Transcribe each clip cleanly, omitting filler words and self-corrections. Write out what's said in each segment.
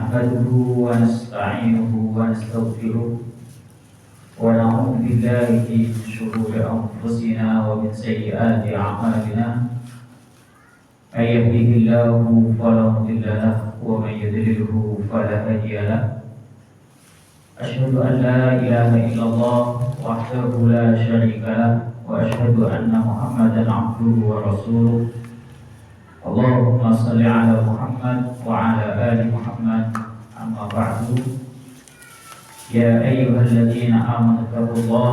نحمده ونستعينه ونستغفره ونعوذ بالله من شرور أنفسنا ومن سيئات أعمالنا من يهده الله فلا مضل له ومن يضلله فلا هادي له أشهد أن لا إله إلا الله وحده لا شريك له وأشهد أن محمدا عبده ورسوله اللهم صل على محمد وعلى آل محمد أما بعد يا أيها الذين آمنوا اتقوا الله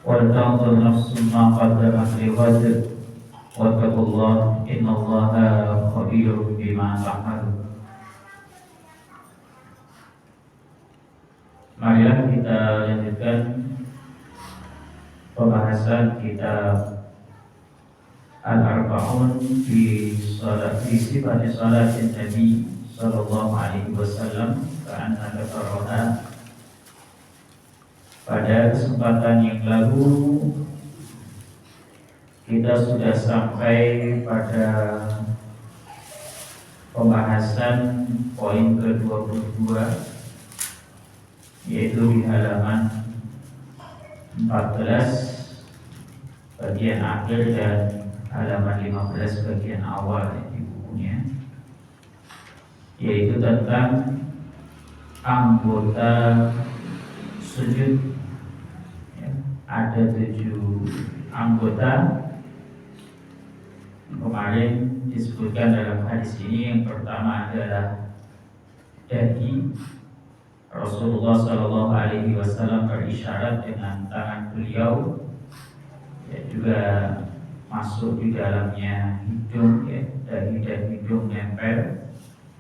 ولتنظر نفس ما قدمت لغد واتقوا الله إن الله خبير بما تعملون. Marilah kita lanjutkan pembahasan kitab Al-Arba'un fi sifat salat Nabi sallallahu alaihi wasallam ka'anna dzakaraha. Pada kesempatan yang lalu kita sudah sampai pada pembahasan poin ke-22, yaitu di halaman 14 bagian akhir dan halaman 15 bagian awal di bukunya, yaitu tentang anggota sujud. Ada 7 anggota. Kemarin disebutkan dalam hadis ini, yang pertama adalah dahi. Rasulullah Shallallahu Alaihi Wasallam berisyarat dengan tangan beliau, ya, juga masuk di dalamnya hidung, ya, dahi dan hidung nempel.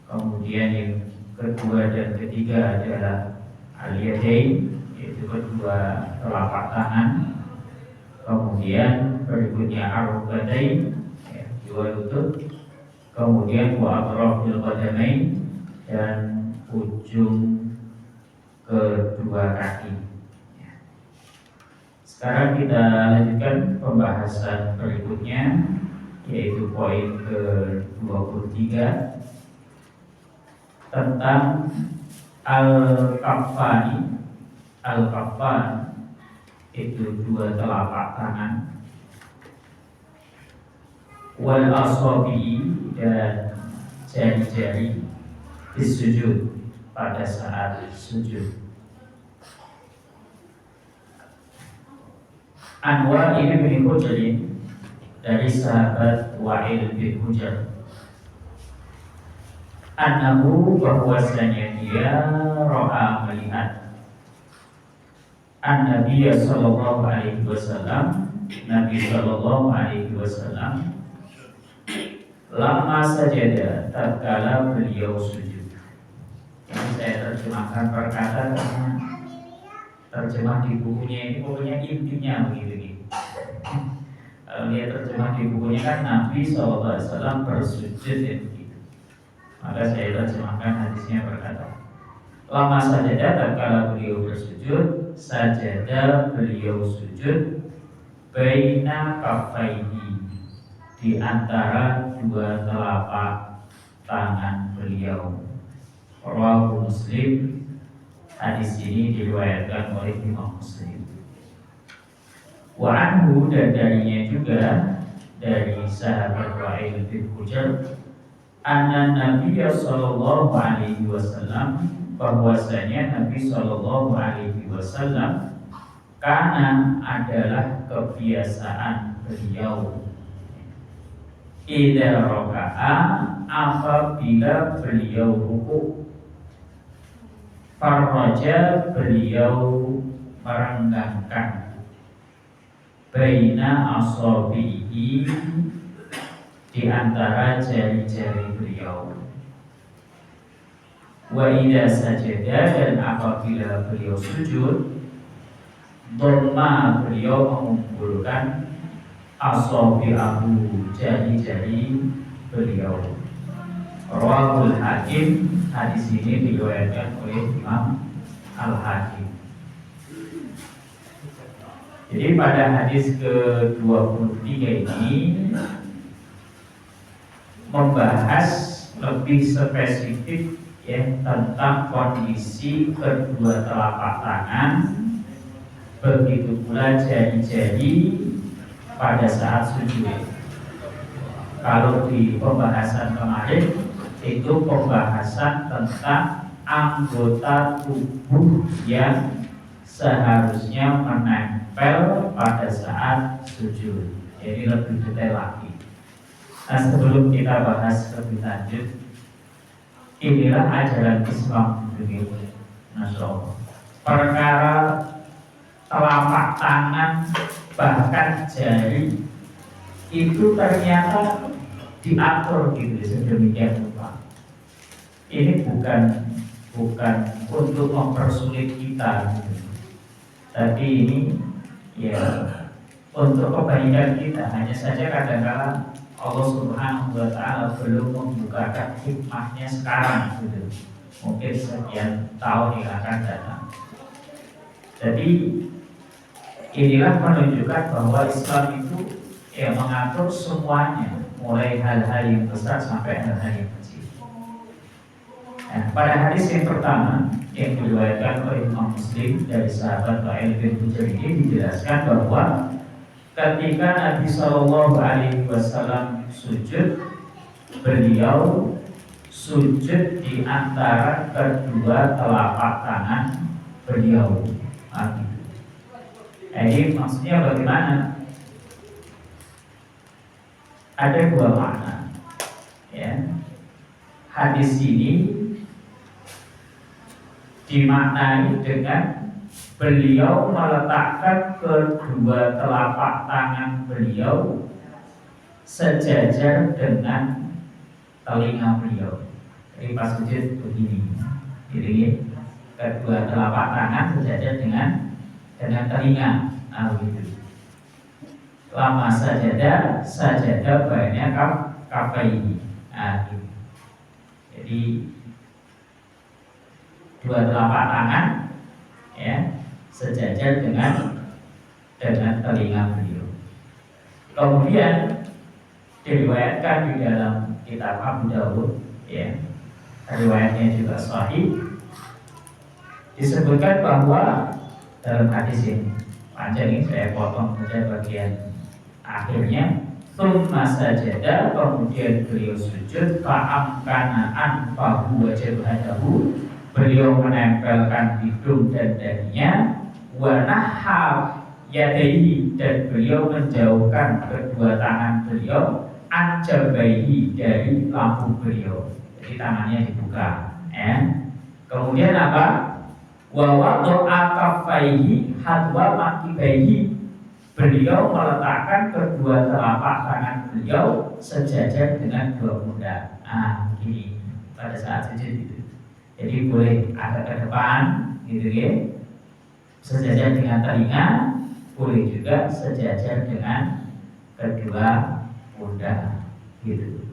Kemudian yang kedua dan ketiga adalah al-yadain, yaitu kedua telapak tangan. Kemudian berikutnya ar-rukbatayn, ya, dua lutut. Kemudian wa atrafil qadamain, dan ujung kedua kaki. Sekarang kita lanjutkan pembahasan berikutnya, yaitu poin ke-23 tentang al-kaffani. Al-kaffan itu 2 telapak tangan, wal asabi, dan jari-jari di sujud, pada saat sujud. Anwar bin Hujr, dari sahabat Wa'il bin Hujr, annahu, bahwasanya dia ro'a, melihat an-Nabi sallallahu alaihi wasallam, Nabi sallallahu alaihi wasallam, lama sajada, tatkala beliau sujud. Ini saya terjemahkan perkataan karena terjemah di bukunya ini pokoknya intinya begitu nih. Kalau dia terjemah di bukunya kan Nabi SAW bersujud, ya, begitu. Maka saya terjemahkan hadisnya berkata, lama sajadah, tatkala beliau bersujud, sajadah, beliau sujud, baina kaffaihi, di antara 2 telapak tangan beliau. Rawahu Muslim. Hadis ini diriwayatkan oleh Imam Muslim. Wa anhu, dan darinya juga, dari sahabat Wa'il bin Hujr, anna Nabi sallallahu alaihi wasallam, bahwasanya Nabi sallallahu alaihi wasallam, karena adalah kebiasaan beliau, idza raka'a, apabila beliau ruku', farraja, beliau merenggangkan, baina asabihi, di antara jari-jari beliau, wa idza sajada, dan apabila beliau sujud, dhamma, beliau mengumpulkan asabi'ahu, jari-jari beliau. Rawahul Hakim. Hadis ini diriwayatkan oleh Imam Al-Hakim. Jadi pada hadis ke-23 ini membahas lebih spesifik ya, tentang kondisi kedua telapak tangan, begitu pula jari-jari pada saat sujud. Kalau di pembahasan kemarin itu pembahasan tentang anggota tubuh yang seharusnya menempel pada saat sujud. Jadi lebih detail lagi. Nah, sebelum kita bahas lebih lanjut, inilah ajaran Islam begitu. Masya Allah. Perkara telapak tangan bahkan jari itu ternyata diatur gitu sedemikian rupa. Ini bukan untuk mempersulit kita gitu. Tapi ini ya untuk kebaikan kita. Hanya saja kadang-kadang Allah Subhanahu wa Ta'ala belum membukakan hikmahnya sekarang gitu. Mungkin sekian tahun yang akan datang. Jadi inilah menunjukkan bahwa Islam itu ya mengatur semuanya, mulai hal-hal yang besar sampai hal-hal yang kecil. Nah, pada hadis yang pertama yang diriwayatkan oleh Imam Muslim dari sahabat Wa'il bin Hujr ini dijelaskan bahwa ketika Nabi Shallallahu Alaihi Wasallam sujud, beliau sujud di antara kedua telapak tangan beliau. Jadi maksudnya bagaimana? Ada dua makna. Ya. Hadis ini dimaknai dengan beliau meletakkan kedua telapak tangan beliau sejajar dengan telinga beliau. Jadi pas sujud begini, jadi kedua telapak tangan sejajar dengan telinga. Nah begitu. Lama sajadah banyak kafaini. Nah gitu. Jadi dua telapak tangan ya sejajar dengan telinga beliau. Kemudian diriwayatkan di dalam kitab Abu Dawud ya, riwayatnya juga sahih, disebutkan bahwa dalam hadis ini panjang ini saya potong saja bagian akhirnya. Tsumma sajada, kemudian beliau sujud, fa'amkana anfahu wa jabhatahu, beliau menempelkan hidung dan dahinya, wa nahha yadaihi, dan beliau menjauhkan kedua tangan beliau, anjabaihi, dari lambung beliau. Jadi tangannya dibuka ya. Kemudian apa? Wa wada'a kaffaihi hadwa maqibaihi, beliau meletakkan kedua telapak tangan beliau sejajar dengan dua pundak. Nah, gini pada saat sujud itu. Jadi boleh agak ke depan, gitu ya, sejajar dengan telinga, boleh juga sejajar dengan kedua pundak, gitu.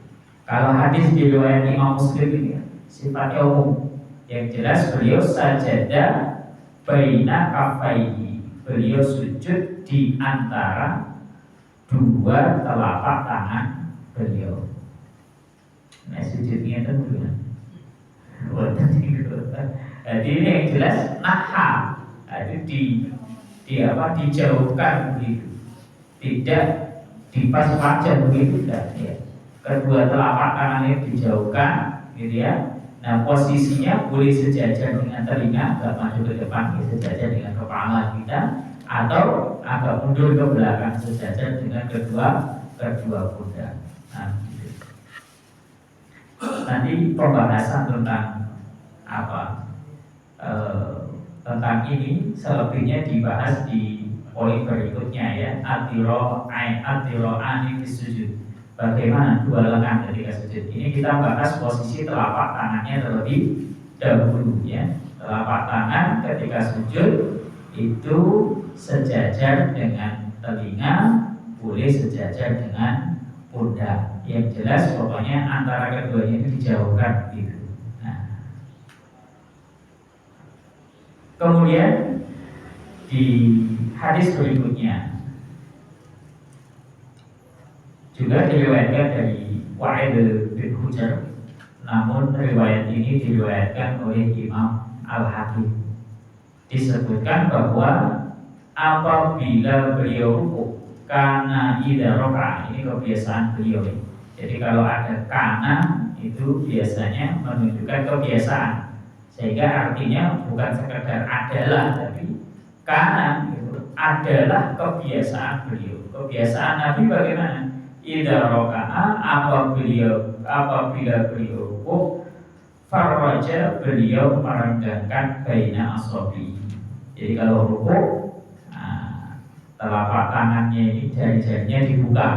Kalau hadis di riwayat Imam Muslim ini sifatnya umum, yang jelas beliau sajadah baina kafaihi, beliau sujud di antara dua telapak tangan beliau. Nah sujudnya itu jadi ini yang jelas naha, itu dijauhkan begitu, tidak dipas-paskan begitu, tidak ya. Kedua telapak tangannya dijauhkan, gitu ya. Nah posisinya boleh sejajar dengan telinga, agak maju ke depan, ya, sejajar dengan kepala kita, atau agak mundur ke belakang sejajar dengan kedua pundak. Nah, gitu. Nanti pembahasan tentang tentang ini selebihnya dibahas di poin berikutnya ya. Atiro'ani fi sujud. Bagaimana dua lengan ketika sujud. Ini kita bahas posisi telapak tangannya terlebih dahulu ya. Telapak tangan ketika sujud itu sejajar dengan telinga, boleh sejajar dengan pundak. Yang jelas pokoknya antara keduanya itu dijauhkan gitu. Nah, kemudian di hadis berikutnya juga diriwayatkan dari Wa'il bin Hujr namun riwayat ini diriwayatkan oleh Imam Al-Hakim. Disebutkan bahwa apabila beliau rukuk karena idza raka'a, ini kebiasaan beliau. Jadi kalau ada kana itu biasanya menunjukkan kebiasaan, sehingga artinya bukan sekedar adalah, tapi kana itu adalah kebiasaan beliau. Kebiasaan Nabi bagaimana? Idza raka'a, apabila beliau rukuk, farraja, beliau merenggangkan baina asabi. Jadi kalau rukuk, telapak tangannya ini, jari-jarinya dibuka,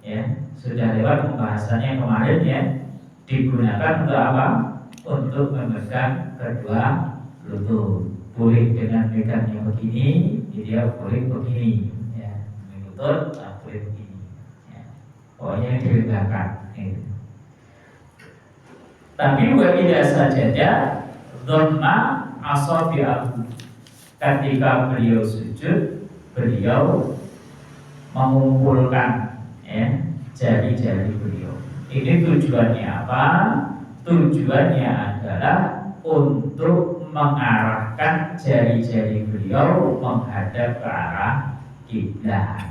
ya. Sudah lewat pembahasannya kemarin, ya. Digunakan untuk apa? Untuk memegang kedua lutut. Boleh dengan megangnya begini, dia boleh begini, ya. Lutut, boleh begini, ya. Pokoknya diregangkan, gitu. Tapi wa idza sajada dhamma asabi'ahu. Ketika beliau sujud, beliau mengumpulkan, ya, jari-jari beliau. Ini tujuannya apa? Tujuannya adalah untuk mengarahkan jari-jari beliau menghadap ke arah kiblat.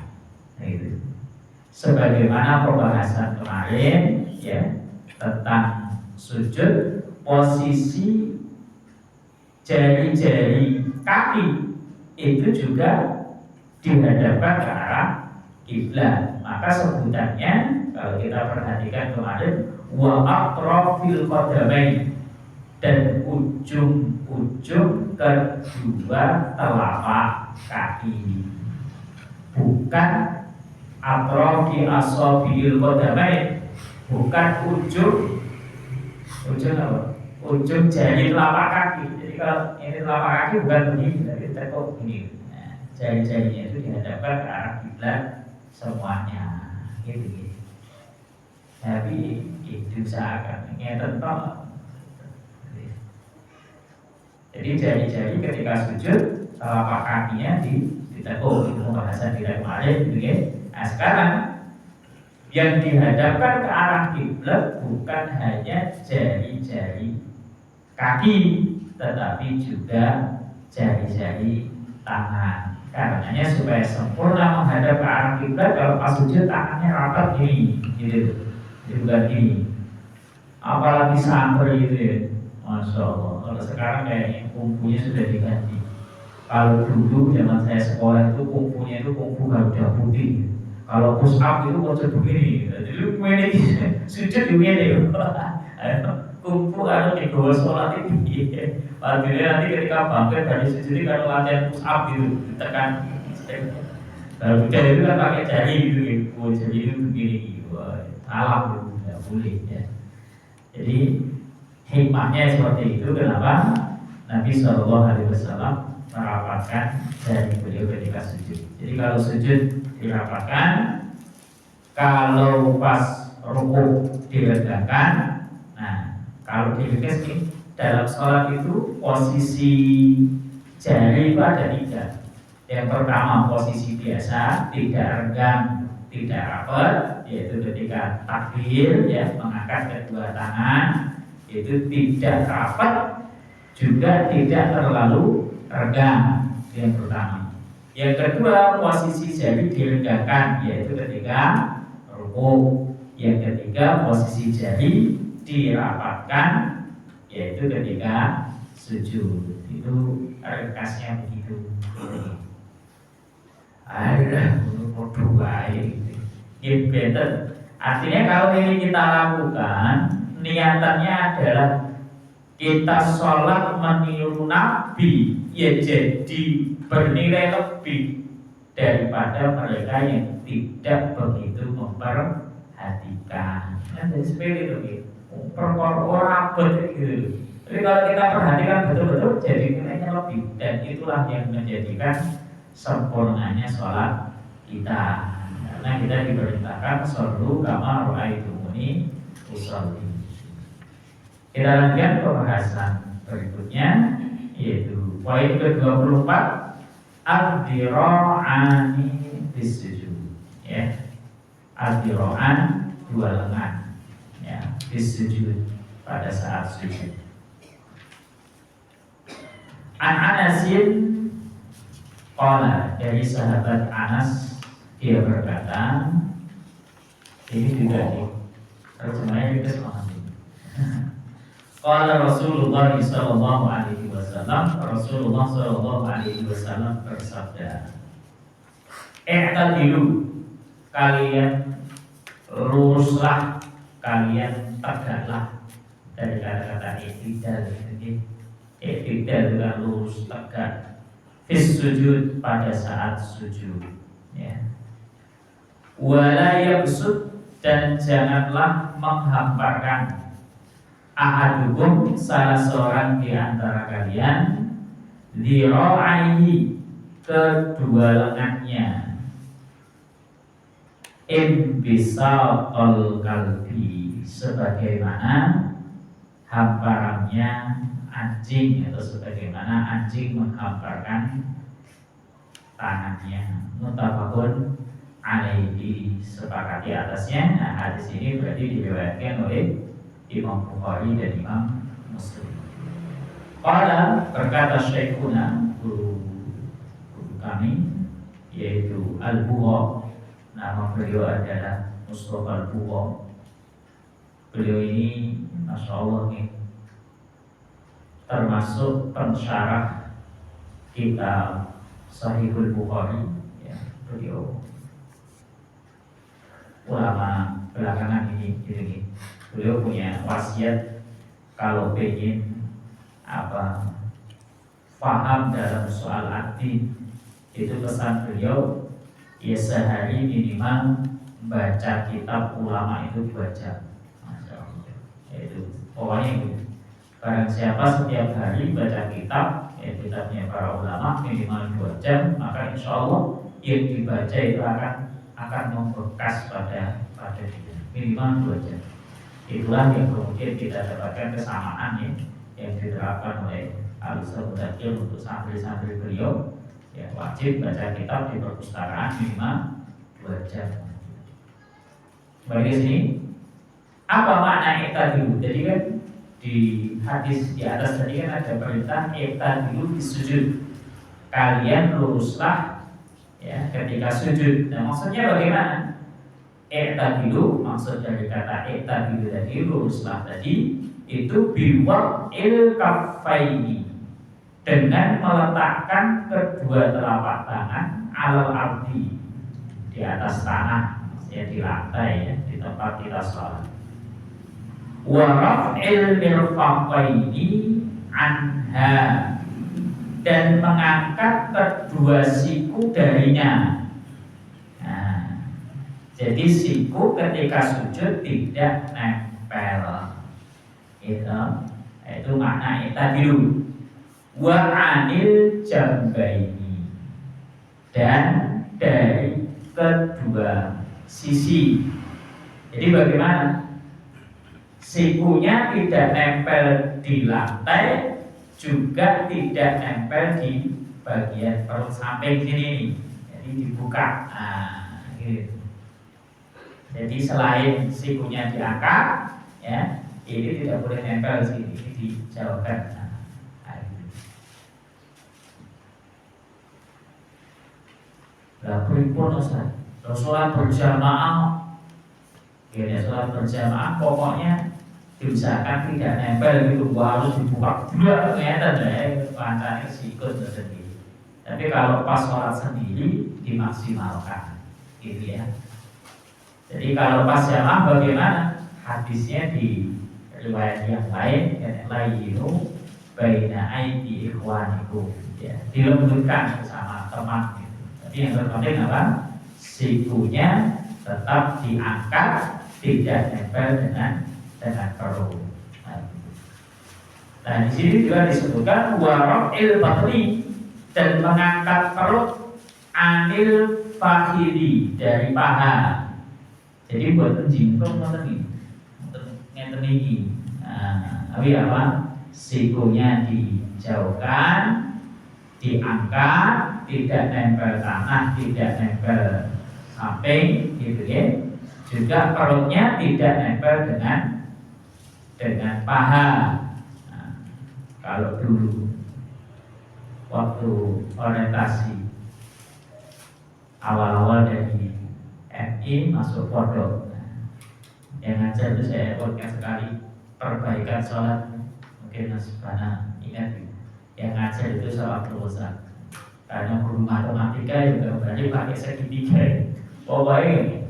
Gitu. Sebagaimana pembahasan kemarin, ya, tentang sujud, posisi jari-jari kaki itu juga dihadapkan ke arah kiblat. Maka sebutannya kalau kita perhatikan kemarin, wa atrafil qadamain, dan ujung-ujung kedua telapak kaki, bukan atrafi asabiil qadamain, bukan ujung apa? Ujung jari telapak kaki. Jadi kalau ini telapak kaki bukan begini, tapi tekuk begini. Nah, jari-jarinya itu dihadapkan ke arah kiblat semuanya, gitu. Tapi itu seakan ngeten tok. Jadi jari-jari ketika sujud, telapak kakinya ditekuk. Itu pembahasan kita kemarin, gitu ya. Nah sekarang yang dihadapkan ke arah kiblat bukan hanya jari-jari kaki, tetapi juga jari-jari tangan. Karenanya supaya sempurna menghadap ke arah kiblat, kalau pas sujud tangannya rapat gini, gitu. Bukan gini. Apalagi santri itu, ya, Masya Allah. Kalau sekarang kayaknya kungfunya sudah diganti. Kalau dulu zaman saya sekolah itu kungfunya itu kungfu Garuda Putih. Kalau push up itu konsep begini. Jadi lu begini, sujud begini. Kungfu harus dibawa sholat itu. Padahal nanti ketika bangkit dari sujud kalau latihan push up gitu, ditekan. Kalau budaya itu kan pakai jari gitu, jadi itu begini. Salah itu tidak boleh, ya. Jadi hikmahnya seperti itu. Kenapa Nabi SAW merapatkan jari beliau ketika sujud. Jadi kalau sujud dirapatkan, kalau pas rukuk diregangkan. Nah, kalau diringkas nih, dalam sholat itu posisi jari itu ada 3. Yang pertama posisi biasa, tidak renggang, tidak rapat, yaitu ketika takbir, ya, mengangkat kedua tangan, itu tidak rapat, juga tidak terlalu renggang. Yang pertama. Yang kedua, posisi jari diregangkan, yaitu ketika rukuk. Yang ketiga, posisi jari dirapatkan, yaitu ketika sujud. Itu ringkasnya begitu. Ada berdua ini better. Artinya kalau ini kita lakukan, niatannya adalah kita sholat meniru Nabi, ya jadi bernilai lebih daripada mereka yang tidak begitu memperhatikan. Jadi seperti itu, perkara begitu. Jadi kalau kita perhatikan betul-betul, jadi nilainya lebih, dan itulah yang menjadikan sempurnanya sholat kita. Karena kita diperintahkan shollu kama ra'aitumuni usolli. Kita lanjutkan pembahasan berikutnya, yaitu poin ke-24, ad-dira'ani bis-sujud, ya. Ad-dira'an, 2 lengan, ya, bis-sujud. pada saat sujud. An Anasin qala, dari sahabat Anas dia berkata, ini juga nih terjemahnya juga sama sih. Qala Rasulullah sallallahu alaihi wasallam, Rasulullah sallallahu alaihi wasallam bersabda, "I'tadilu, kalian luruslah, kalian tegaklah." Dari kata-kata i'tidal, jadi i'tidal juga lurus tegak. Fis sujud, pada saat sujud, ya. Wala yabsut, dan janganlah menghamparkan ahadukum, salah seorang di antara kalian, dhira'aihi, kedua lengannya, imbisaqal kalbi, sebagaimana hamparannya anjing, atau sebagaimana anjing menghamparkan tangannya. Muttafaqun alaihi, sepakati atasnya. Nah, hadis ini berarti diriwayatkan oleh Imam Bukhari dan Imam Muslim. Qala, berkata Syekhuna, guru kami, yaitu Al-Buwa, nama beliau adalah Mustafa Al-Buwa. Beliau ini Masya Allah nih, termasuk pensyarah kitab Sahihul Bukhari, ya. Beliau ulama belakangan ini, gitu. Beliau punya wasiat, kalau pengen paham dalam soal arti, itu pesan beliau, ya sehari minimal baca kitab ulama itu 2 jam. Masya Allah. Itu pokoknya itu. Barang siapa setiap hari baca kitab, ya kitabnya para ulama minimal 2 jam, maka insya Allah yang dibaca itu akan membekas pada diri, minimal 2 jam. Itulah yang kemudian kita dapatkan kesamaan yang diterapkan oleh Al-Ustadz untuk santri-santri beliau, ya wajib baca kitab di perpustakaan minimal 2 jam. Bagi sini, apa makna i'tadilu? Jadi kan di hadis di atas tadi kan ada perintah i'tadilu di sujud, kalian luruslah, ya ketika sujud. Nah, maksudnya bagaimana? I'tadilu, maksud dari kata i'tadilu tadi, luruslah tadi, itu biwaqil kaffaini, dengan meletakkan kedua telapak tangan alal ardi, di atas tanah, ya di lantai, ya di tempat kita sholat. Wa raf'il mirfaqaini anha, dan mengangkat kedua siku darinya. Jadi siku ketika sujud tidak nempel. Itu makna i'tadilu. Wa anil jambaini, dan dari kedua sisi. Jadi bagaimana? Sikunya tidak nempel di lantai, juga tidak nempel di bagian perut samping sini. Jadi dibuka. Nah, gitu. Jadi selain sikunya diangkat, ya, ini tidak boleh nempel sini, ini dijauhkan. Nah, pripun Ustaz? Sholat berjamaah, ya sholat berjamaah pokoknya diusahakan tidak nempel gitu, harus dibuka dua ternyata deh, pancanya sikut sendiri. Tapi kalau pas sholat sendiri dimaksimalkan, gitu ya. Jadi kalau pas jamaah bagaimana? Hadisnya di riwayat yang lain, lainu baina aidi ikhwanikum, ya, dilembutkan bersama teman gitu. Tapi yang terpenting apa? Sikunya tetap diangkat, tidak nempel dengan perut. Nah, di sini juga disebutkan warafil batni, dan mengangkat perut anil fakhidi, dari paha. Jadi buat jingkong ngeten iki. Nah, tapi apa? Sikunya dijauhkan, diangkat, tidak nempel tanah, tidak nempel samping, gitu ya. Juga perutnya tidak nempel dengan dengan paha. Nah, kalau dulu waktu orientasi awal-awal dari MI masuk pondok, yang ngajar itu saya podcast sekali perbaikan sholat, mungkin Mas Bana ingat, yang ngajar itu sholat terusan karena guru matematika juga berarti pakai segitiga. Pokoknya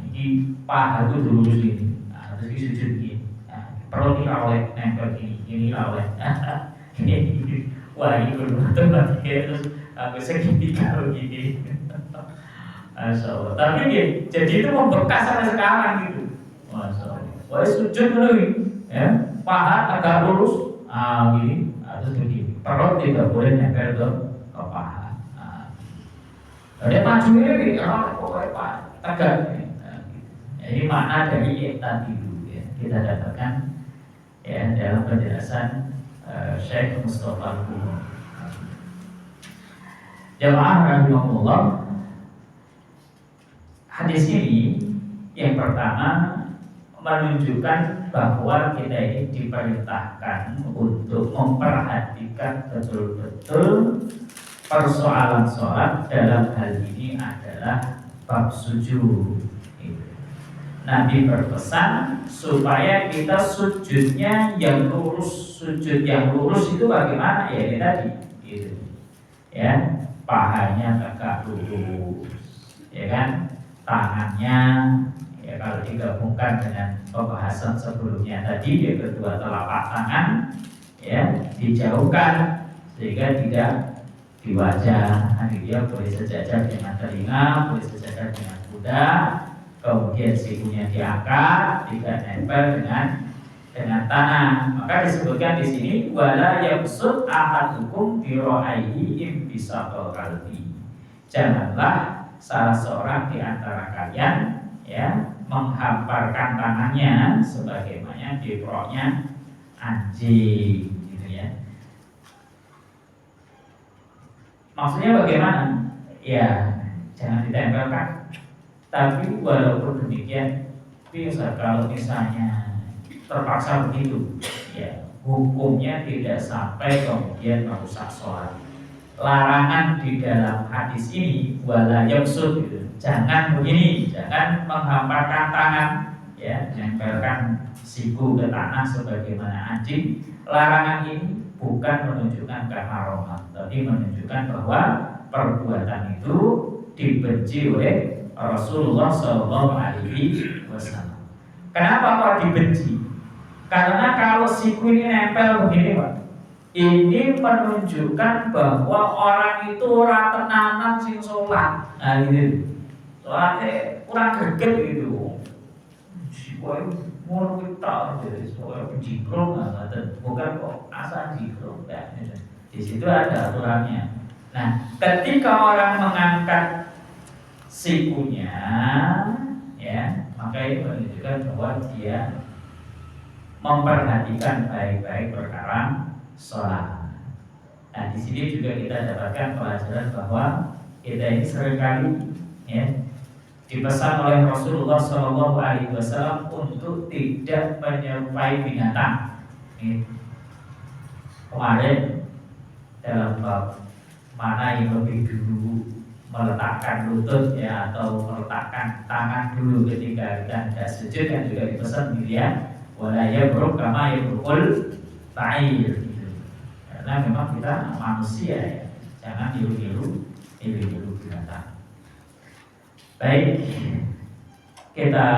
ini paha itu lurus ini, terus ini sujud gini, perut ini rawat nempel ini rawat. Wah ini guru matematika terus pakai segitiga begini. Masya Allah. Tapi jadi itu membekas sampai sekarang gitu. Masya Allah. Wah sujud dulu, ya, paha agak lurus, gini, terus begini. Perut tidak boleh nempel ke paha. Ada maju ini, pokoknya tegak. Ini makna dari tadi dulu, ya. Kita dapatkan ya dalam penjelasan Syekh Mustafa Al-Qum. Jamaah rahimahullah. Hadis ini yang pertama menunjukkan bahwa kita ini diperintahkan untuk memperhatikan betul-betul persoalan sholat. Dalam hal ini adalah bab sujud. Nabi berpesan supaya kita sujudnya yang lurus. Sujud yang lurus itu bagaimana? Ya ini tadi, gitu. Ya, pahanya tegak lurus, ya kan? Tangannya, ya kalau digabungkan dengan pembahasan sebelumnya tadi, ya kedua telapak tangan ya dijauhkan sehingga tidak di wajah. Dia boleh sejajar dengan telinga, boleh sejajar dengan pundak, kemudian sikunya diangkat, tidak nempel dengan tanah. Maka disebutkan di sini wala yabsut ahadukum bi ra'aihi imbisaqal qalbi. Janganlah salah seorang di antara kalian ya menghamparkan tangannya sebagaimana diproknya anjing, gitu ya. Maksudnya bagaimana? Ya jangan ditempelkan. Tapi walaupun demikian, bisa kalau misalnya terpaksa begitu, ya hukumnya tidak sampai kemudian merusak sholat. Larangan di dalam hadis ini wala yabsut, gitu. Jangan begini, jangan menghamparkan tangan, ya, menempelkan siku ke tanah sebagaimana anjing. Larangan ini bukan menunjukkan keharaman, tapi menunjukkan bahwa perbuatan itu dibenci oleh Rasulullah SAW. Kenapa kok dibenci? Karena kalau siku ini nempel begini, Pak, ini menunjukkan bahwa orang itu ora tenanan sing sholat. Nah gitu. Soalnya kurang greget gitu. Siapa mau kita jadi soal jikrong nggak, bukan kok asal jikrong, ya. Di situ ada aturannya. Nah, ketika orang mengangkat sikunya, ya, maka itu menunjukkan bahwa dia memperhatikan baik-baik perkara sholat. Nah, di sini juga kita dapatkan pelajaran bahwa kita ini seringkali ya dipesan oleh Rasulullah SAW untuk tidak menyerupai binatang. Kemarin dalam bab mana yang lebih dulu meletakkan lutut ya atau meletakkan tangan dulu ketika kita hendak sujud, yang juga dipesan dilihat wala yabruk kama yabrukul ta'ir. Karena memang kita manusia ya, jangan niru-niru binatang. Baik, kita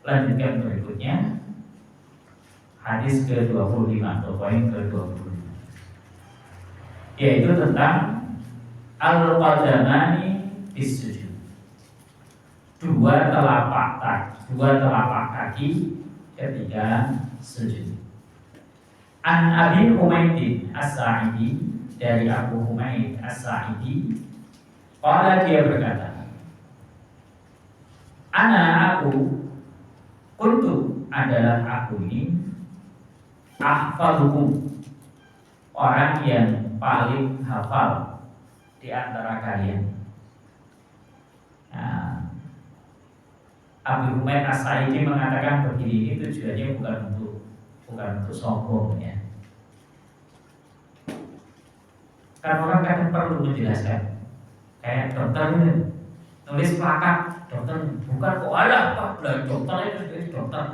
lanjutkan berikutnya. Hadis ke-25 atau poin ke-25, yaitu tentang al-qadamani bis-sujud. Dua telapak kaki ketika sujud. An Abi Humaid As-Sa'idi, dari Abu Humaid As-Sa'idi, qala, dia berkata, aku kuntu, adalah aku ini, ahfadukum, orang yang paling hafal di antara kalian. Nah, Abu Humaid As-Sa'idi mengatakan begini, ini tujuannya bukan untuk sombong ya. Kan orang kadang perlu menjelaskan. Kayak dokter ini nulis plakat, dokter bukan kok alah Pak, dokter itu dokter.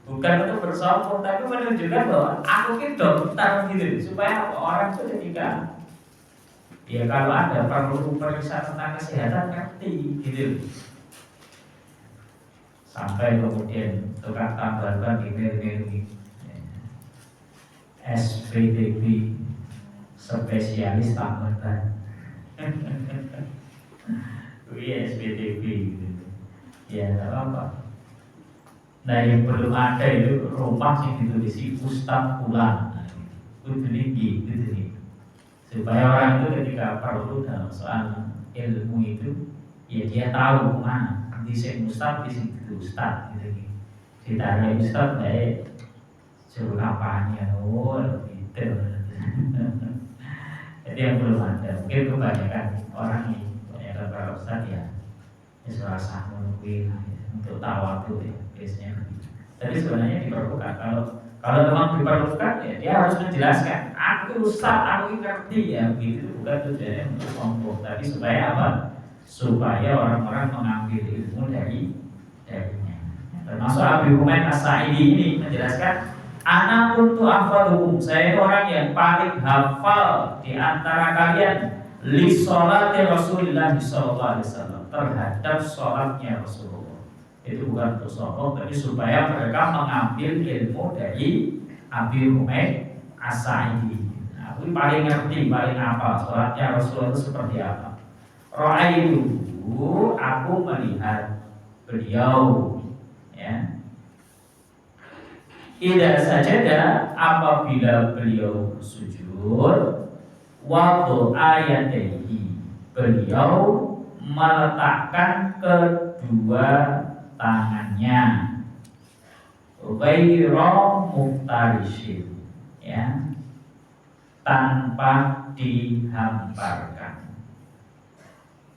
Bukan untuk bersombong, tapi menunjukkan bahwa aku ini dokter gitu, supaya orang itu ketika ya kalau ada perlu periksa tentang kesehatan ngerti gitu. Sampai kemudian tukang tambal-ban di SPDB spesialis tambal-ban. Iya SPDB gitu. Ya nggak apa-apa. Nah yang belum ada itu rumah yang ditulisi Ustadz Pulang. Itu tinggi, itu tinggi. Supaya orang itu ketika perlu dalam soal ilmu itu, ya dia tahu kemana. Di sini Ustadz, di sini Ustadz gitu. Ditanya Ustadz baik suruh kampanye, gitu. Jadi yang belum ada, mungkin kebanyakan orang ini, kebanyakan para Ustadz ya serasa menungguin untuk tawadhu ya biasanya. Tapi sebenarnya diperlukan. Kalau memang diperlukan ya dia harus menjelaskan. Aku Ustadz, aku ngerti ya begitu. Bukan tujuannya untuk sombong, tapi supaya apa? Supaya orang-orang mengambil ilmu darinya. Termasuk Abu Humaid As-Sa'idi ini menjelaskan, ana kuntu ahfadukum, saya orang yang paling hafal di antara kalian li sholati Rasulullah sallallahu alaihi wasallam, terhadap sholatnya Rasulullah. Itu bukan untuk sombong, tapi supaya mereka mengambil ilmu dari Abu Humaid As-Sa'idi. Aku paling ngerti, paling hafal sholatnya Rasulullah itu seperti apa. Ra'aitu, aku melihat beliau ya. Idza sajada, apabila beliau sujud, waktu ayataihi, beliau meletakkan kedua tangannya ghairu muftarishin ya, tanpa dihamparkan.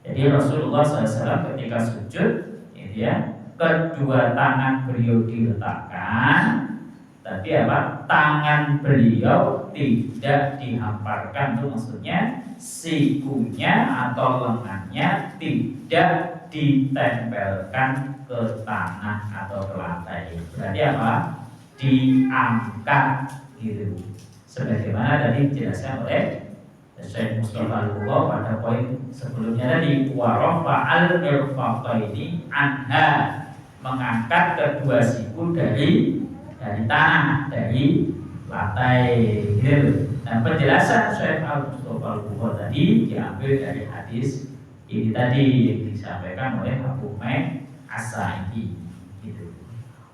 Jadi Rasulullah SAW ketika sujud ya, kedua tangan beliau diletakkan, tapi apa? Tangan beliau tidak dihamparkan. Itu maksudnya sikunya atau lengannya tidak ditempelkan ke tanah atau ke lantai. Berarti apa? Diangkat gitu. Sebagaimana tadi dijelaskan oleh Syekh Mustafa Al-Bukhari pada poin sebelumnya tadi, wa rafa'al mirfaqaini anha, mengangkat kedua siku dari tanah, dari lantai gitu. Nah penjelasan Syekh Mustafa Al-Bukhari tadi diambil dari hadis ini tadi yang disampaikan oleh Abu Humaid As-Sa'idi gitu.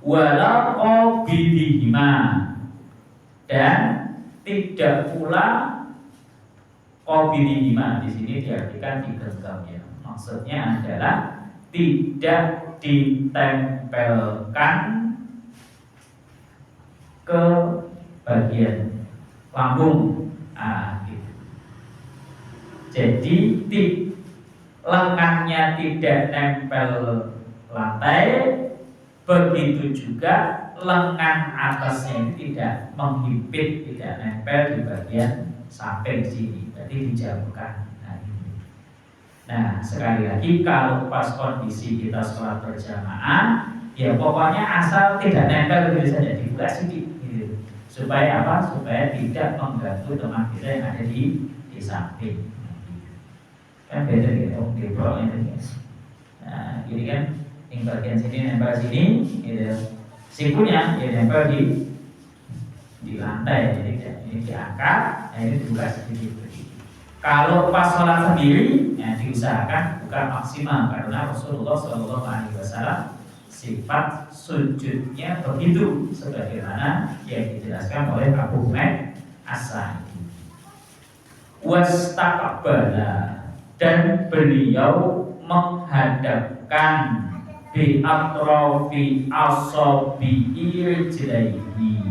Wala qabidihima, dan tidak pula qabidihima di sini diartikan digenggamnya. Maksudnya adalah tidak ditempelkan ke bagian lambung, gitu. Jadi lengannya tidak nempel lantai, begitu juga lengan atasnya tidak menghimpit, tidak nempel di bagian samping sini, berarti dijauhkan. Nah sekali lagi, kalau pas kondisi kita sholat berjamaah, ya pokoknya asal tidak nempel begitu saja, dibuka sedikit gitu. Supaya apa? Supaya tidak mengganggu teman kita yang ada di samping. Kan beda gitu, diblok ini. Nah jadi kan yang bagian sini nempel sini, gitu. Sikunya ya nempel di lantai, jadi ini diangkat, ini dibuka sedikit. Kalau pas sholat sendiri, ya diusahakan bukan maksimal, karena Rasulullah SAW sifat sujudnya begitu, sebagaimana yang dijelaskan oleh Abu Humaid As-Sa'idi. Wastaqbala, dan beliau menghadapkan bi atrofi asabi'i rijlaihi,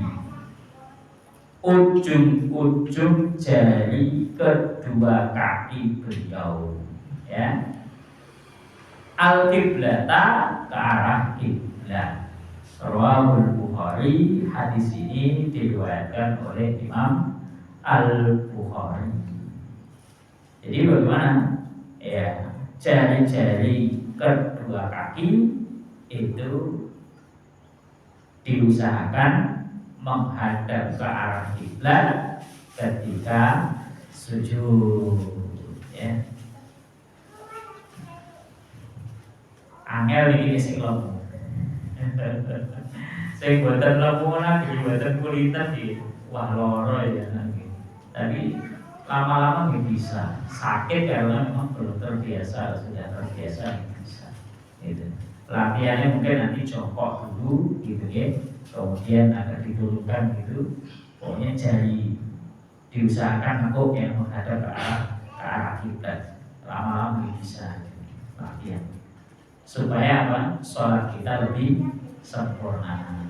ujung-ujung jari kedua kaki beliau ya, al-qiblata ke arah kiblat. Rawahul Bukhari, hadis ini diriwayatkan oleh Imam Al-Bukhari. Jadi bagaimana? Ya, jari-jari kedua kaki itu diusahakan menghadap ke arah kiblat ketika sujud. Ya. Angel ini sing lemu. Sing boten lemu lagi, boten kulitan di wah loro ya lagi. Tapi lama-lama nggak bisa. Sakit karena memang belum terbiasa, sudah terbiasa bisa. Gitu. Latihannya mungkin nanti jongkok dulu gitu ya. Kemudian agak diturunkan gitu. Pokoknya jari diusahakan untuk yang menghadap ke arah kiblat. Lama-lama nggak bisa latihan. Supaya apa? Sholat kita lebih sempurna.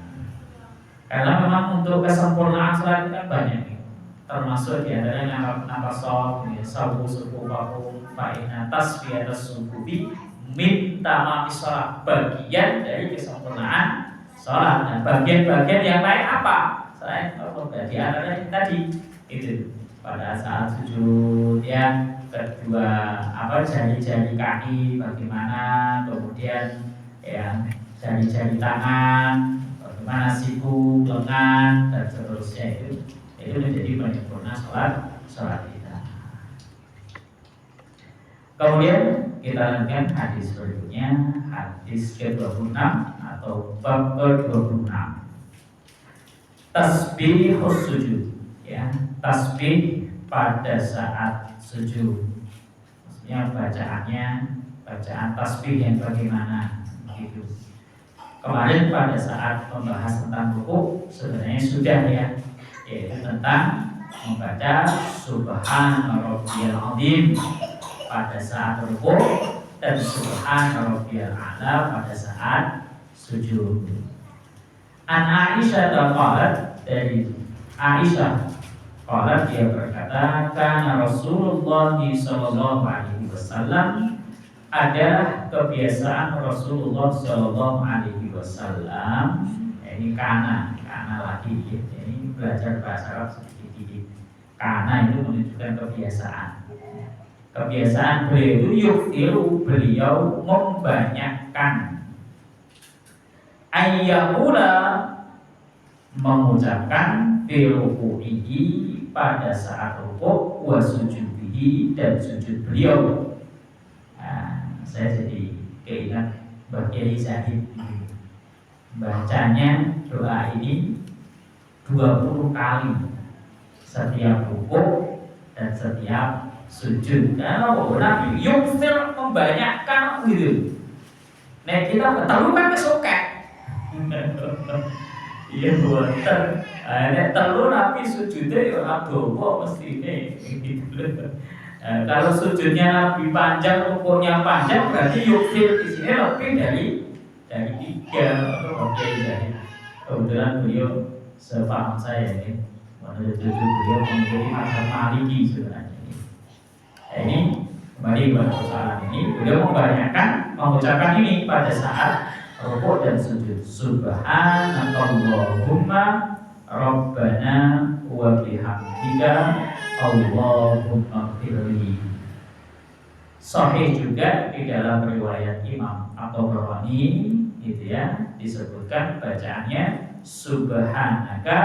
Karena memang untuk kesempurnaan sholat itu kan banyak nih. Termasuk diantaranya nama sholat, sabu subuh vakum, fa'ina tasbiyatas subuhi, minta maaf sholat. Bagian dari kesempurnaan sholat. Dan bagian-bagian yang lain apa? Selain diantaranya tadi itu pada saat sujud ya. Kedua jari-jari kaki bagaimana, kemudian ya jari-jari tangan bagaimana, siku, lengan dan seterusnya itu menjadi penyempurna sholat kita. Kemudian kita lanjutkan hadis berikutnya, hadis ke-26 atau bab ke-26. Tasbihus sujud, ya, tasbih pada saat sujud. Maksudnya bacaan tasbih yang bagaimana gitu. Kemarin pada saat membahas tentang ruku sebenarnya sudah ya, yaitu tentang membaca Subhana Rabbiyal Azim pada saat ruku dan Subhana Rabbiyal A'la pada saat sujud. An Aisyah qalat, dari Aisyah qalat, dia berkata, karena Rasulullah sallallahu alaihi wasallam, adalah kebiasaan Rasulullah sallallahu alaihi wasallam. Ini karena lagi ya. Ini belajar bahasa Arab sedikit-sedikit. Karena itu menunjukkan kebiasaan. Kebiasaan beliau itu yukthiru, beliau membanyakkan ayyakula, mengucapkan biruku'ihi pada saat rukuk, wa sujudihi, dan sujud beliau. Nah, saya jadi keingat Mbah Kiai Zahid, bacanya doa ini 20 kali setiap rukuk dan setiap sujud. Karena Nabi yukthir, membanyakkan gitu. Nah kita terlalu kan kesukaan. Iya buatan. Nek telu Nabi sujudnya ya ora dawa mestine gitu. Kalau sujudnya Nabi panjang, rukunya panjang, berarti yukfir di sini lebih dari 3 atau lebih dari. Kebetulan beliau sepaham saya ini, menurut beliau menjadi mazhab Maliki sebenarnya. Ini kembali kepada persoalan ini, beliau membanyakan mengucapkan ini pada saat rukuk dan sujud. Subhanakallahumma Rabbana wa bihamdika Allahumma firli. Sahih juga di dalam riwayat Imam At-Tabarani gitu ya, disebutkan bacaannya Subhanaka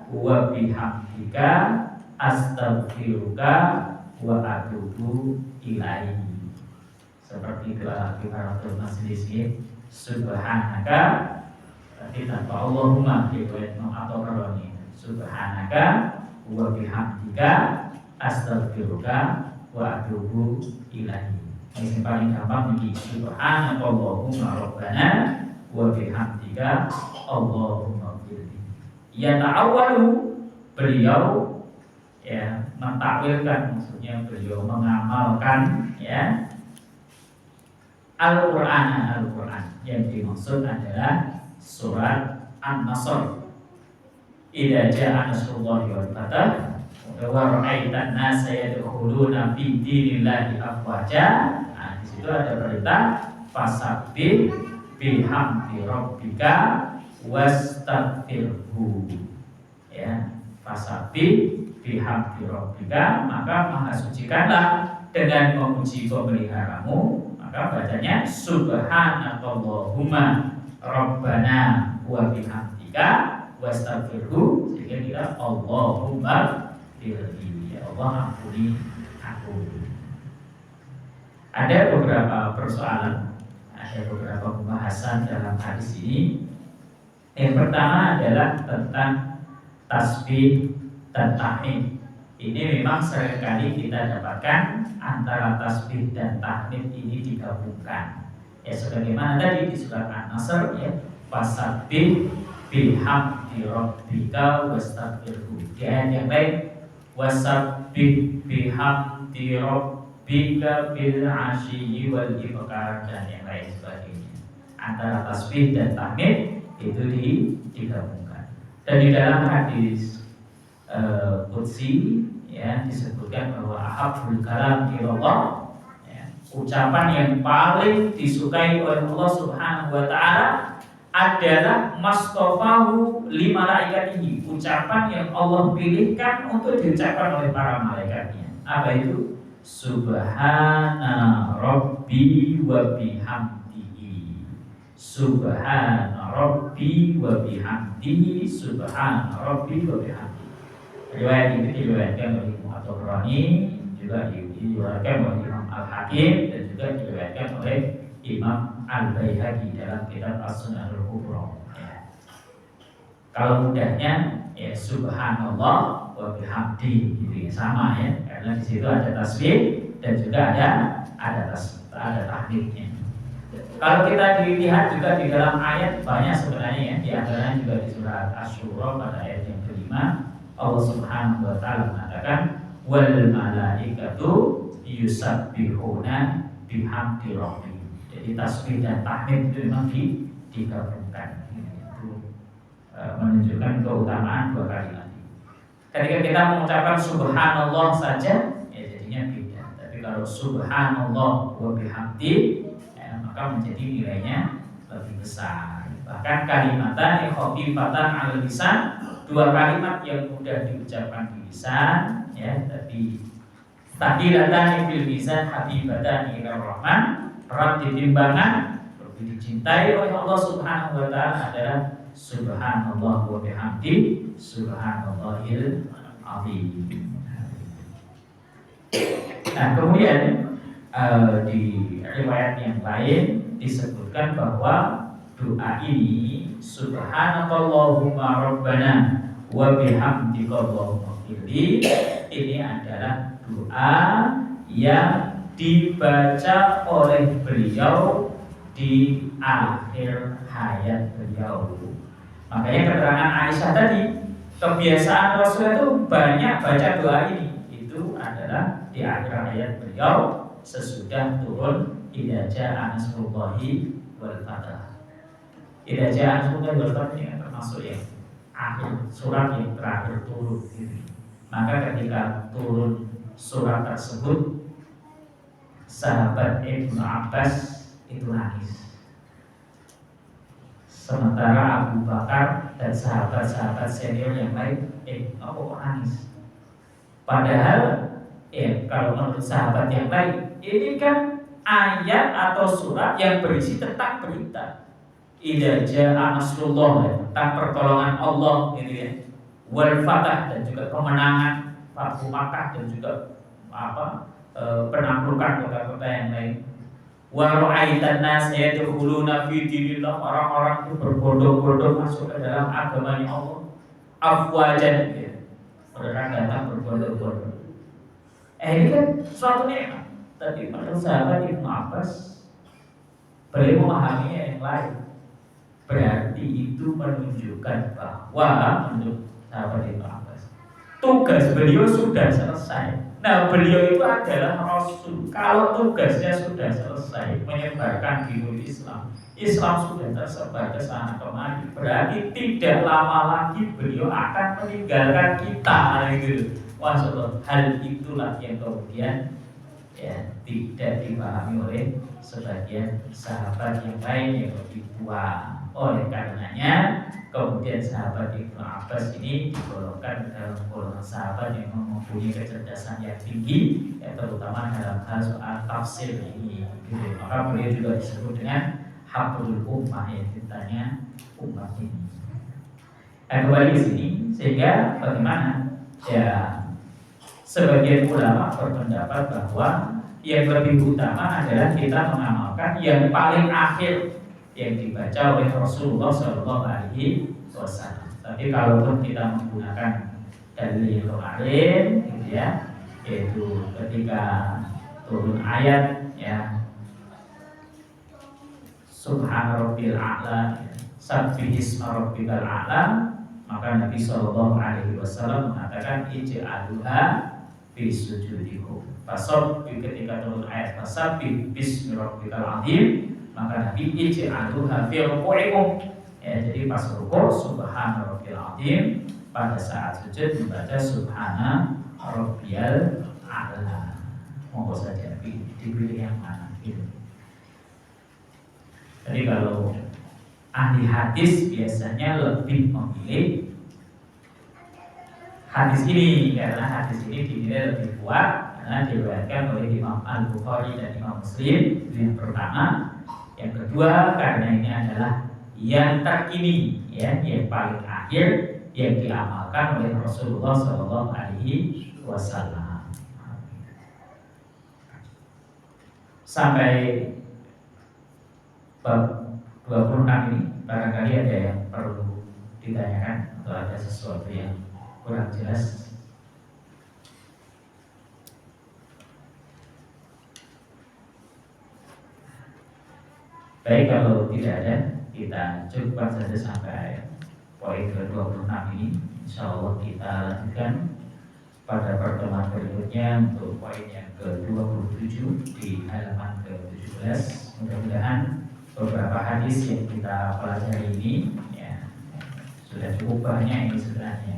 wa bihamdika astaghfiruka wa atubu ilaihi. Seperti doa kifaratul majlis ini, Subhanaka, berarti tanpa Allahumma, riwayat Imam At-Tabarani. Subhanaka wa bihamdika astaghfiruka wa atubu ilaihi. Ini yang paling gampang begini. Subhanakallahumma rabbana wa bihamdika Allahumma firli. Ya ta'awwalu, beliau ya mentakwilkan, maksudnya beliau mengamalkan ya Al-Quran yang dimaksud adalah surat An-Nasr. Idza jaa nasrullahi wal fath wa ra'aitan nasa yadkhuluna fi dinillahi afwaja. Nah, di situ ada perintah fasabbih bihamdi rabbika wastaghfirhu. Ya, fasabbih bihamdi rabbika, maka maha sucikanlah dengan memuji pemeliharamu. Maka bacanya subhanakallahumma rabbana wa bihamdika wastaghfirhu, sehingga kita Allahumma firli, ya Allah ampuni aku. Ada beberapa persoalan, ada beberapa pembahasan dalam hadis ini. Yang pertama adalah tentang tasbih dan tahmid. Ini memang seringkali kita dapatkan antara tasbih dan tahmid ini digabungkan. Ya, sebagaimana tadi di surat An-Nasr, ya, fasabbih bihamdi rabbika wastaghfirhu. Di ayat yang lain, wasabbih bihamdi rabbika bil ashiyyi wal ibkar, dan yang lain sebagainya. Antara tasbih dan tahmid itu digabungkan. Dan di dalam hadis qudsi, ya, disebutkan bahwa ahabbul kalam ilallah, ya, ucapan yang paling disukai oleh Allah Subhanahu wa taala adalah mastofahu li malaikatihi, ucapan yang Allah pilihkan untuk diucapkan oleh para malaikatnya. Apa itu? Subhana rabbi wa bihamdihi, subhana rabbi wa bihamdihi, subhana rabbi wa bihamdihi. Riwayat ini diriwayatkan oleh Imam At-Tabrani, juga diriwayatkan oleh Imam Al-Hakim, dan juga diriwayatkan oleh Imam Al-Baihaqi dalam kitab As-Sunan Al-Kubra. Ya. Kalau mudahnya, ya, subhanallah wa bihamdi, gitu ya, sama ya, karena di situ ada tasbih dan juga ada tahmidnya. Kalau kita dilihat juga di dalam ayat banyak sebenarnya, ya, di antaranya juga di surat Asy-Syura pada ayat yang kelima, Allah Subhanahu wa taala mengatakan wal malaikatu yusabbihuna bihamdi rabbihim. Jadi tasbih dan tahmid itu memang digabungkan. Itu menunjukkan keutamaan dua kalimat. Ketika kita mengucapkan subhanallah saja, ya jadinya beda. Tapi kalau subhanallah wa bihamdi, ya, maka menjadi nilainya lebih besar. Bahkan kalimatan khafifatan 'alal lisan, dua kalimat yang mudah diucapkan di lisan, ya, tapi taqilatan fil lisan habibatan ila rahman, berat di timbangan, lebih dicintai oleh Allah Subhanahu wa taala adalah subhanallah wa bihamdi, subhanallahil azim. Nah, kemudian di riwayat yang lain disebutkan bahwa doa ini subhanakallahumma rabbana wa bihamdika Allahumma firli, ini adalah doa yang dibaca oleh beliau di akhir hayat beliau. Makanya keterangan Aisyah tadi, kebiasaan Rasul itu banyak baca doa ini, itu adalah di akhir hayat beliau sesudah turun idza jaa nasrullahi wal fath. Idza jaa nasrullahi wal fath ini termasuk yang akhir surat yang terakhir turun ini. Maka ketika turun surat tersebut, sahabat Ibnu Abbas itu nangis. Sementara Abu Bakar dan sahabat-sahabat senior yang lain, apa kok nangis? Padahal, kalau menurut sahabat yang lain, ini kan ayat atau surat yang berisi tentang berita idza jaa nasrullah, tentang pertolongan Allah, gitu ya. Wal fath, dan juga kemenangan Fathu Makkah, dan juga penaklukan kota-kota yang lain. Wa ra'aitan nas yadkhuluna fi dinillah, orang-orang itu berbondong-bondong masuk ke dalam agamanya Allah. Afwajan, ya. Mereka datang berbondong-bondong. Ini kan suatu nikmat. Tapi menurut sahabat Ibnu Abbas, beliau memahaminya yang lain. Berarti itu menunjukkan bahwa menurut sahabat Ibnu Abbas, tugas beliau sudah selesai. Nah, beliau itu adalah Rasul. Kalau tugasnya sudah selesai, menyebarkan dinul Islam, Islam sudah tersebar ke sana kemari, berarti tidak lama lagi beliau akan meninggalkan kita, gitu. Maksudnya hal itulah yang kemudian ya tidak dipahami oleh sebagian sahabat yang lain yang lebih tua. Oleh karenanya kemudian sahabat Ibnu Abbas ini digolongkan dalam golongan sahabat yang mempunyai kecerdasan yang tinggi, ya, terutama dalam hal soal tafsir ini. Gitu. Maka beliau juga disebut dengan habrul ummah, yang ditanya umat ini. Nah, kembali ke sini, sehingga bagaimana? Ya, sebagian ulama berpendapat bahwa yang lebih utama adalah kita mengamalkan yang paling akhir yang dibaca oleh Rasulullah SAW. Tapi kalaupun kita menggunakan dalil yang kemarin, gitu ya, yaitu ketika turun ayat, ya, Subhana Rabbil A'la, Sabbihisma Rabbikal A'la, maka Nabi SAW mengatakan ij'aluha fi sujudikum. Fasab ketika turun ayat Fasabbih bismi Rabbikal Azim, maka Nabi ij'aluha fi ruku'ikum. Ya, jadi pas rukuk Subhana Rabbil Azim, pada saat sujud membaca Subhana Rabbiyal A'la. Monggo saja dipilih yang mana gitu. Jadi kalau ahli hadis biasanya lebih memilih hadis ini, karena hadis ini dinilai lebih kuat karena diriwayatkan oleh Imam Al-Bukhari dan Imam Muslim. Itu yang pertama. Yang kedua, karena ini adalah yang terkini, ya, yang paling akhir yang diamalkan oleh Rasulullah SAW. Sampai bab 26 ini barangkali ada yang perlu ditanyakan atau ada sesuatu yang kurang jelas. Baik, kalau tidak ada, kita cukupkan saja sampai poin ke-26 ini. Insya Allah kita lanjutkan pada pertemuan berikutnya untuk poin yang ke-27 di halaman ke-17. Mudah-mudahan beberapa hadis yang kita pelajari ini, ya, sudah cukup banyak ini sebenarnya.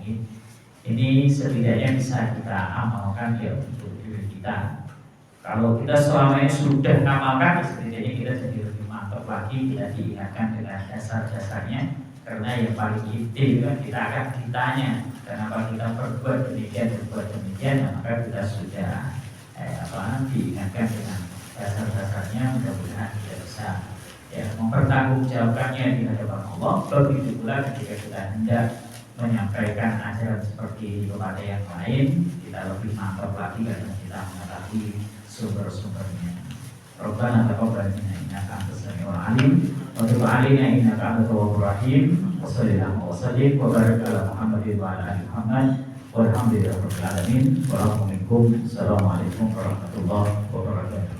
Ini setidaknya bisa kita amalkan, ya, untuk diri kita. Kalau kita selama ini sudah amalkan, setidaknya kita jadi lebih mantap lagi, kita diingatkan dengan dasar-dasarnya. Karena yang paling inti kan kita akan ditanya kenapa kita berbuat demikian, maka kita sudah diingatkan dengan dasar-dasarnya. Mudah-mudahan kita bisa, ya, mempertanggungjawabkannya di hadapan Allah. Begitu pula ketika kita hendak menyampaikan ajaran seperti ini kepada yang lain, kita lebih mantap lagi karena kita mengetahui sumber-sumbernya. Rabbana taqabbal minna innaka antas samiul alim wa tub 'alaina innaka antat tawwabur rahim. Wa sallallahu wa sallim wa barik ala Muhammadin wa ala ali Muhammad walhamdulillahi rabbil alamin. Wassalamualaikum warahmatullahi wabarakatuh.